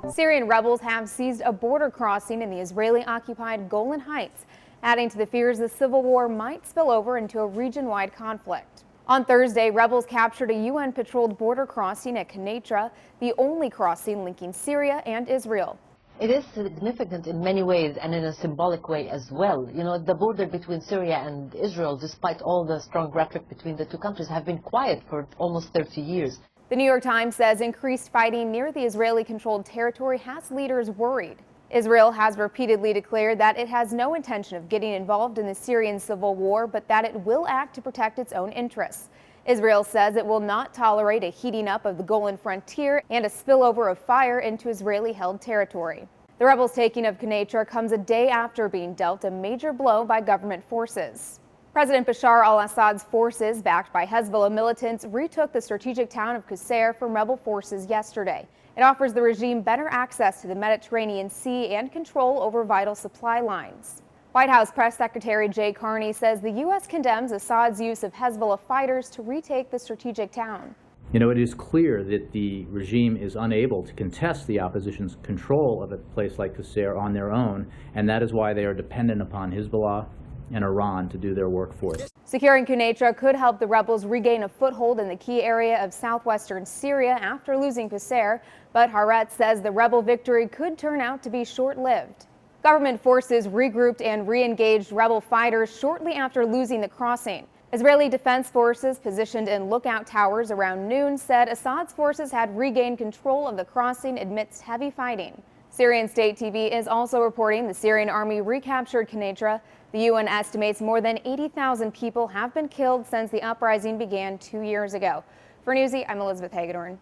Syrian rebels have seized a border crossing in the Israeli-occupied Golan Heights, adding to the fears the civil war might spill over into a region-wide conflict. On Thursday, rebels captured a UN-patrolled border crossing at Quneitra, the only crossing linking Syria and Israel. It is significant in many ways and in a symbolic way as well. You know, the border between Syria and Israel, despite all the strong rhetoric between the two countries, have been quiet for almost 30 years. The New York Times says increased fighting near the Israeli-controlled territory has leaders worried. Israel has repeatedly declared that it has no intention of getting involved in the Syrian civil war, but that it will act to protect its own interests. Israel says it will not tolerate a heating up of the Golan frontier and a spillover of fire into Israeli-held territory. The rebels' taking of Quneitra comes a day after being dealt a major blow by government forces. President Bashar al-Assad's forces, backed by Hezbollah militants, retook the strategic town of Qusair from rebel forces yesterday. It offers the regime better access to the Mediterranean Sea and control over vital supply lines. White House Press Secretary Jay Carney says the U.S. condemns Assad's use of Hezbollah fighters to retake the strategic town. You know, it is clear that the regime is unable to contest the opposition's control of a place like Qusair on their own, and that is why they are dependent upon Hezbollah and Iran to do their work for us. Securing Quneitra could help the rebels regain a foothold in the key area of southwestern Syria after losing Qusair, but Haaretz says the rebel victory could turn out to be short-lived. Government forces regrouped and re-engaged rebel fighters shortly after losing the crossing. Israeli defense forces positioned in lookout towers around noon said Assad's forces had regained control of the crossing amidst heavy fighting. Syrian state TV is also reporting the Syrian army recaptured Quneitra. The UN estimates more than 80,000 people have been killed since the uprising began 2 years ago. For Newsy, I'm Elizabeth Hagedorn.